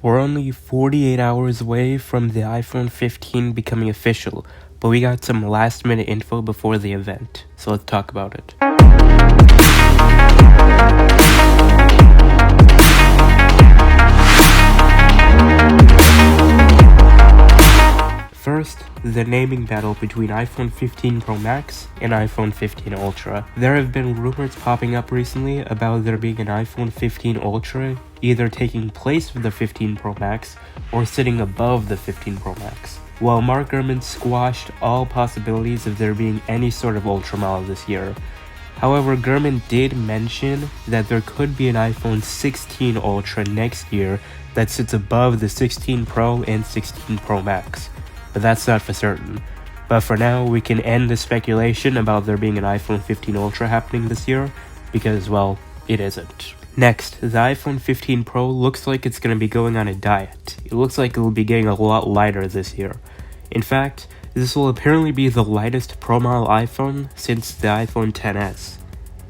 We're only 48 hours away from the iPhone 15 becoming official, but we got some last minute info before the event, so let's talk about it. First, the naming battle between iPhone 15 Pro Max and iPhone 15 Ultra. There have been rumors popping up recently about there being an iPhone 15 Ultra either taking place of the 15 Pro Max or sitting above the 15 Pro Max. While Mark Gurman squashed all possibilities of there being any sort of Ultra model this year. However, Gurman did mention that there could be an iPhone 16 Ultra next year that sits above the 16 Pro and 16 Pro Max. But that's not for certain. But for now, we can end the speculation about there being an iPhone 15 Ultra happening this year, because, well, it isn't. Next, the iPhone 15 Pro looks like it's going to be going on a diet. It looks like it will be getting a lot lighter this year. In fact, this will apparently be the lightest Pro model iPhone since the iPhone XS.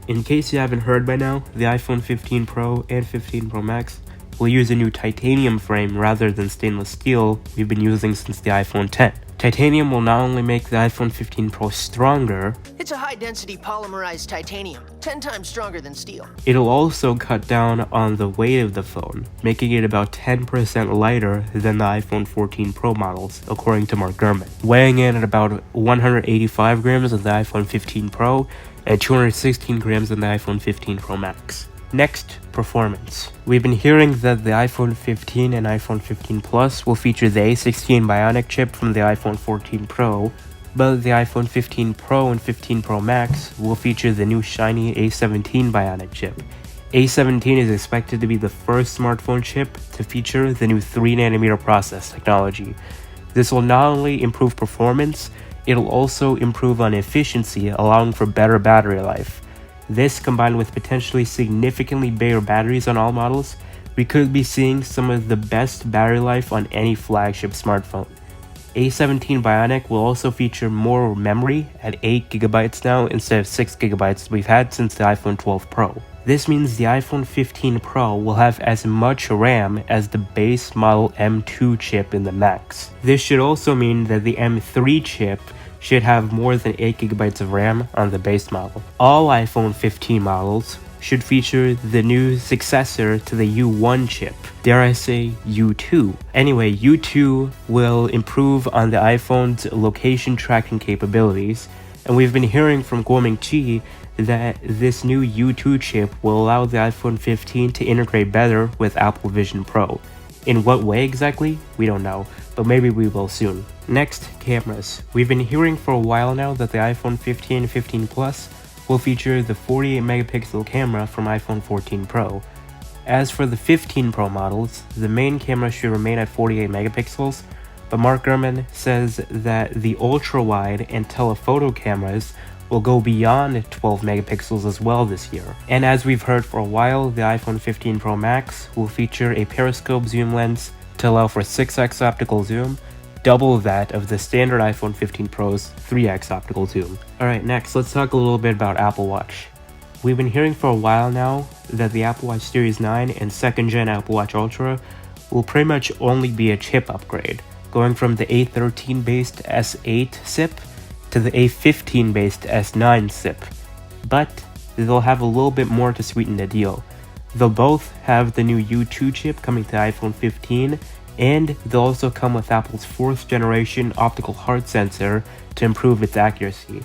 In case you haven't heard by now, the iPhone 15 Pro and 15 Pro Max will use a new titanium frame rather than stainless steel we've been using since the iPhone X. Titanium will not only make the iPhone 15 Pro stronger, it's a high-density polymerized titanium, 10 times stronger than steel. It'll also cut down on the weight of the phone, making it about 10% lighter than the iPhone 14 Pro models, according to Mark Gurman, weighing in at about 185 grams on the iPhone 15 Pro and 216 grams on the iPhone 15 Pro Max. Next, performance. We've been hearing that the iPhone 15 and iPhone 15 Plus will feature the A16 Bionic chip from the iPhone 14 Pro, but the iPhone 15 Pro and 15 Pro Max will feature the new shiny A17 Bionic chip. A17 is expected to be the first smartphone chip to feature the new 3nm process technology. This will not only improve performance, it'll also improve on efficiency, allowing for better battery life. This, combined with potentially significantly bigger batteries on all models, we could be seeing some of the best battery life on any flagship smartphone. A17 Bionic will also feature more memory at 8GB now instead of 6GB we've had since the iPhone 12 Pro. This means the iPhone 15 Pro will have as much RAM as the base model M2 chip in the Max. This should also mean that the M3 chip should have more than 8GB of RAM on the base model. All iPhone 15 models should feature the new successor to the U1 chip, dare I say U2. Anyway, U2 will improve on the iPhone's location tracking capabilities, and we've been hearing from Guoming that this new U2 chip will allow the iPhone 15 to integrate better with Apple Vision Pro. In what way exactly? We don't know, but maybe we will soon. Next, cameras. We've been hearing for a while now that the iPhone 15 and 15 Plus will feature the 48-megapixel camera from iPhone 14 Pro. As for the 15 Pro models, the main camera should remain at 48 megapixels, but Mark Gurman says that the ultra-wide and telephoto cameras will go beyond 12 megapixels as well this year. And as we've heard for a while, the iPhone 15 Pro Max will feature a periscope zoom lens to allow for 6x optical zoom, double that of the standard iPhone 15 Pro's 3x optical zoom. Alright, next, let's talk a little bit about Apple Watch. We've been hearing for a while now that the Apple Watch Series 9 and 2nd gen Apple Watch Ultra will pretty much only be a chip upgrade, going from the A13 based S8 SIP to the A15 based S9 SIP, but they'll have a little bit more to sweeten the deal. They'll both have the new U2 chip coming to iPhone 15, and they'll also come with Apple's 4th generation optical heart sensor to improve its accuracy.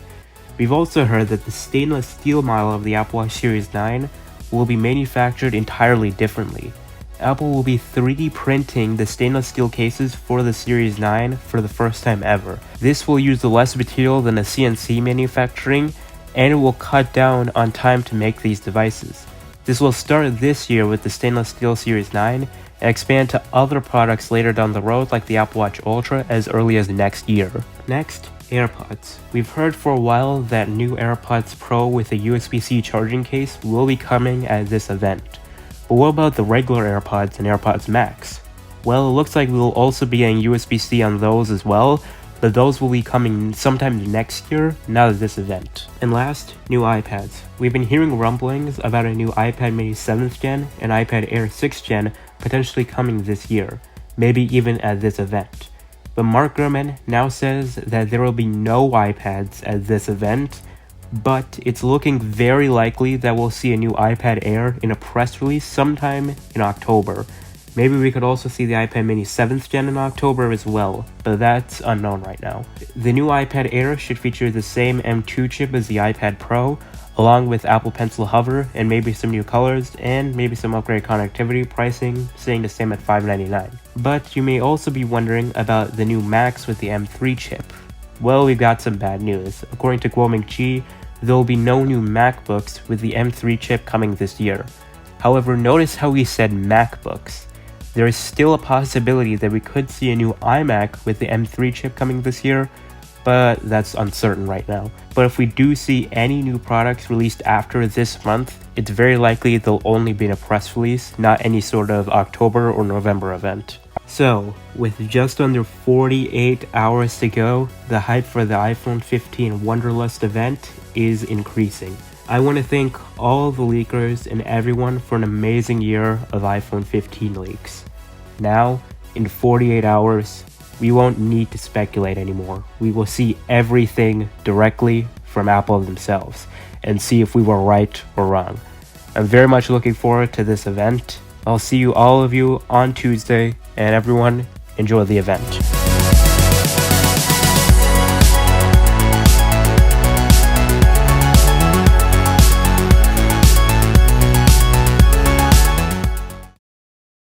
We've also heard that the stainless steel model of the Apple Watch Series 9 will be manufactured entirely differently. Apple will be 3D printing the stainless steel cases for the Series 9 for the first time ever. This will use less material than a CNC manufacturing, and it will cut down on time to make these devices. This will start this year with the stainless steel Series 9 and expand to other products later down the road like the Apple Watch Ultra as early as next year. Next, AirPods. We've heard for a while that new AirPods Pro with a USB-C charging case will be coming at this event. But what about the regular AirPods and AirPods Max? Well, it looks like we will also be getting USB-C on those as well, but those will be coming sometime next year, not at this event. And last, new iPads. We've been hearing rumblings about a new iPad mini 7th gen and iPad Air 6th gen potentially coming this year, maybe even at this event. But Mark Gurman now says that there will be no iPads at this event, but it's looking very likely that we'll see a new iPad Air in a press release sometime in October. Maybe we could also see the iPad mini 7th gen in October as well, but that's unknown right now. The new iPad Air should feature the same M2 chip as the iPad Pro, along with Apple Pencil Hover and maybe some new colors and maybe some upgrade connectivity, pricing staying the same at $599. But you may also be wondering about the new Macs with the M3 chip. Well, we've got some bad news. According to Guoming Chi, there will be no new MacBooks with the M3 chip coming this year. However, notice how he said MacBooks. There is still a possibility that we could see a new iMac with the M3 chip coming this year, but that's uncertain right now. But if we do see any new products released after this month, it's very likely they'll only be in a press release, not any sort of October or November event. So, with just under 48 hours to go, the hype for the iPhone 15 Wonderlust event is increasing. I want to thank all the leakers and everyone for an amazing year of iPhone 15 leaks. Now, in 48 hours, we won't need to speculate anymore. We will see everything directly from Apple themselves and see if we were right or wrong. I'm very much looking forward to this event. I'll see all of you on Tuesday, and everyone, enjoy the event.